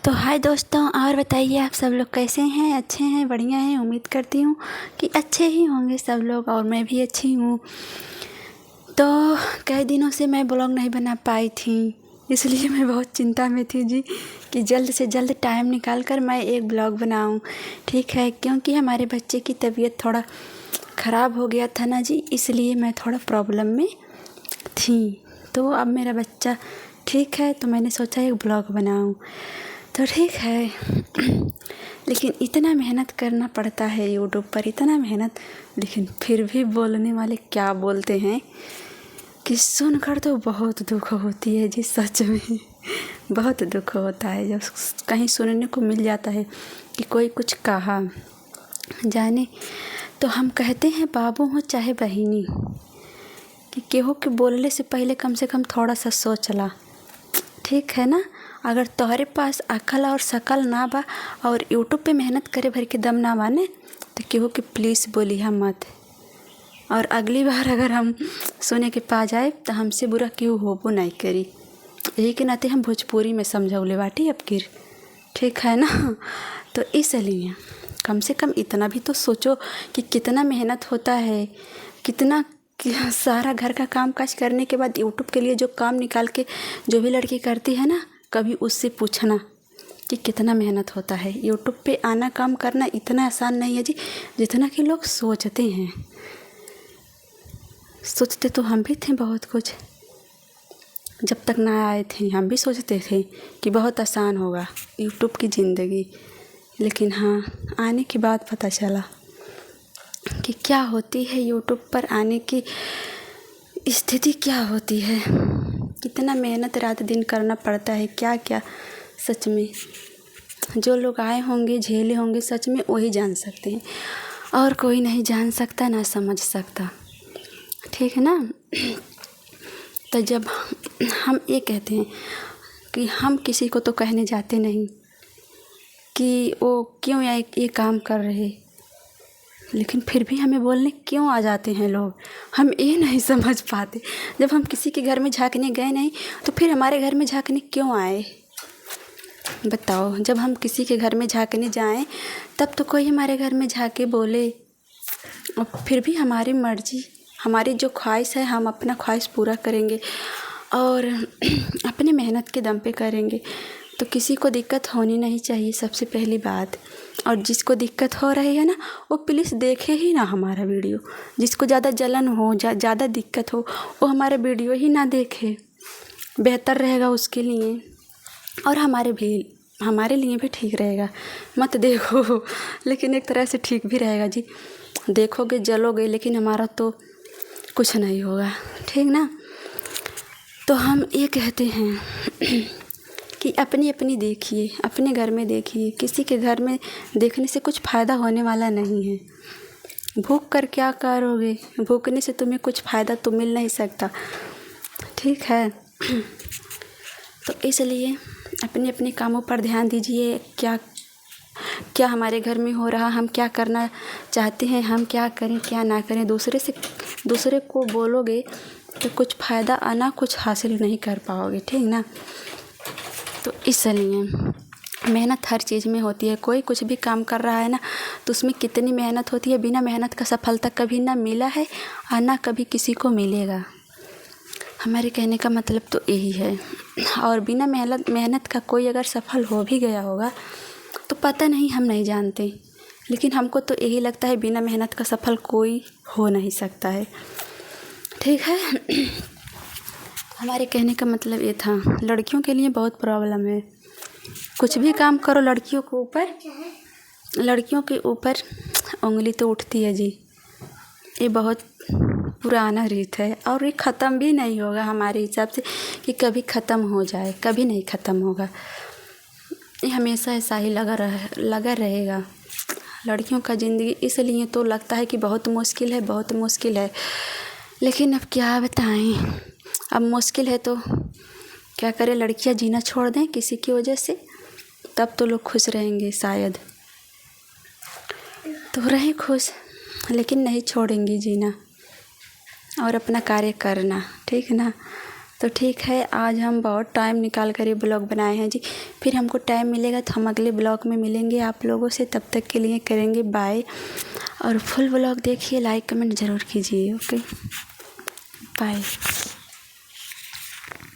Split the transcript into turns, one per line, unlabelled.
तो हाय दोस्तों, और बताइए आप सब लोग कैसे हैं। अच्छे हैं, बढ़िया हैं। उम्मीद करती हूँ कि अच्छे ही होंगे सब लोग, और मैं भी अच्छी हूँ। तो कई दिनों से मैं ब्लॉग नहीं बना पाई थी, इसलिए मैं बहुत चिंता में थी जी कि जल्द से जल्द टाइम निकाल कर मैं एक ब्लॉग बनाऊँ। ठीक है, क्योंकि हमारे बच्चे की तबीयत थोड़ा ख़राब हो गया था ना जी, इसलिए मैं थोड़ा प्रॉब्लम में थी। तो अब मेरा बच्चा ठीक है, तो मैंने सोचा एक ब्लॉग बनाऊँ। तो ठीक है लेकिन इतना मेहनत करना पड़ता है यूट्यूब पर, इतना मेहनत, लेकिन फिर भी बोलने वाले क्या बोलते हैं कि सुनकर तो बहुत दुख होती है जी। सच में बहुत दुख होता है जब कहीं सुनने को मिल जाता है कि कोई कुछ कहा। जाने तो हम कहते हैं बाबू हो चाहे बहिनी, कि केहू के बोलने से पहले कम से कम थोड़ा सा सोच ला। ठीक है ना। अगर तुम्हारे पास अकल और शकल ना बा और यूट्यूब पे मेहनत करे भर के दम ना माने, तो केहू के प्लीज़ बोली हम मत। और अगली बार अगर हम सुने के पा जाए तो हमसे बुरा केहू होबो नहीं करी। यही के नाते हम भोजपुरी में समझौले बाटी अब किर। ठीक है ना। तो इसलिए कम से कम इतना भी तो सोचो कि कितना मेहनत होता है, कितना सारा घर का काम काज करने के बाद यूट्यूब के लिए जो काम निकाल के जो भी लड़की करती है ना, कभी उससे पूछना कि कितना मेहनत होता है। यूट्यूब पे आना, काम करना इतना आसान नहीं है जी जितना कि लोग सोचते हैं। सोचते तो हम भी थे बहुत कुछ, जब तक ना आए थे हम भी सोचते थे कि बहुत आसान होगा यूट्यूब की ज़िंदगी। लेकिन हाँ, आने के बाद पता चला कि क्या होती है यूट्यूब पर आने की स्थिति, क्या होती है, कितना मेहनत रात दिन करना पड़ता है, क्या क्या। सच में जो लोग आए होंगे, झेले होंगे, सच में वही जान सकते हैं, और कोई नहीं जान सकता ना समझ सकता। ठीक है ना। तो जब हम ये कहते हैं कि हम किसी को तो कहने जाते नहीं कि वो क्यों ये काम कर रहे, लेकिन फिर भी हमें बोलने क्यों आ जाते हैं लोग, हम ये नहीं समझ पाते। जब हम किसी के घर में झांकने गए नहीं, तो फिर हमारे घर में झांकने क्यों आए बताओ। जब हम किसी के घर में झांकने जाएं तब तो कोई हमारे घर में झांके बोले, और फिर भी हमारी मर्जी, हमारी जो ख्वाहिश है हम अपना ख्वाहिश पूरा करेंगे और अपने मेहनत के दम पे करेंगे। तो किसी को दिक्कत होनी नहीं चाहिए, सबसे पहली बात। और जिसको दिक्कत हो रही है ना, वो प्लीज़ देखे ही ना हमारा वीडियो। जिसको ज़्यादा जलन हो, ज़्यादा दिक्कत हो, वो हमारा वीडियो ही ना देखे, बेहतर रहेगा उसके लिए, और हमारे लिए भी ठीक रहेगा। मत देखो, लेकिन एक तरह से ठीक भी रहेगा जी। देखोगे जलोगे, लेकिन हमारा तो कुछ नहीं होगा। ठीक ना। तो हम ये कहते हैं कि अपनी अपनी देखिए, अपने घर में देखिए, किसी के घर में देखने से कुछ फ़ायदा होने वाला नहीं है। भूख कर क्या करोगे, भूखने से तुम्हें कुछ फ़ायदा तो मिल नहीं सकता। ठीक है। तो इसलिए अपने अपने कामों पर ध्यान दीजिए। क्या क्या हमारे घर में हो रहा, हम क्या करना चाहते हैं, हम क्या करें क्या ना करें। दूसरे को बोलोगे तो कुछ फ़ायदा आना, कुछ हासिल नहीं कर पाओगे। ठीक ना। तो इसलिए मेहनत हर चीज़ में होती है। कोई कुछ भी काम कर रहा है ना, तो उसमें कितनी मेहनत होती है। बिना मेहनत का सफलता कभी ना मिला है और ना कभी किसी को मिलेगा। हमारे कहने का मतलब तो यही है। और बिना मेहनत का कोई अगर सफल हो भी गया होगा तो पता नहीं, हम नहीं जानते, लेकिन हमको तो यही लगता है बिना मेहनत का सफल कोई हो नहीं सकता है। ठीक है। हमारे कहने का मतलब ये था, लड़कियों के लिए बहुत प्रॉब्लम है। कुछ भी काम करो लड़कियों के ऊपर उंगली तो उठती है जी। ये बहुत पुराना रीत है और ये ख़त्म भी नहीं होगा हमारे हिसाब से कि कभी ख़त्म हो जाए, कभी नहीं ख़त्म होगा। ये हमेशा ऐसा ही लगा रहेगा लड़कियों का ज़िंदगी। इसलिए तो लगता है कि बहुत मुश्किल है, बहुत मुश्किल है। लेकिन अब क्या बताएं, अब मुश्किल है तो क्या करें। लड़कियां जीना छोड़ दें किसी की वजह से, तब तो लोग खुश रहेंगे शायद। तो रहें खुश, लेकिन नहीं छोड़ेंगी जीना और अपना कार्य करना। ठीक ना। तो ठीक है, आज हम बहुत टाइम निकाल कर ये ब्लॉग बनाए हैं जी। फिर हमको टाइम मिलेगा तो हम अगले ब्लॉग में मिलेंगे आप लोगों से। तब तक के लिए करेंगे बाय। और फुल ब्लॉग देखिए, लाइक कमेंट ज़रूर कीजिए। Okay, bye.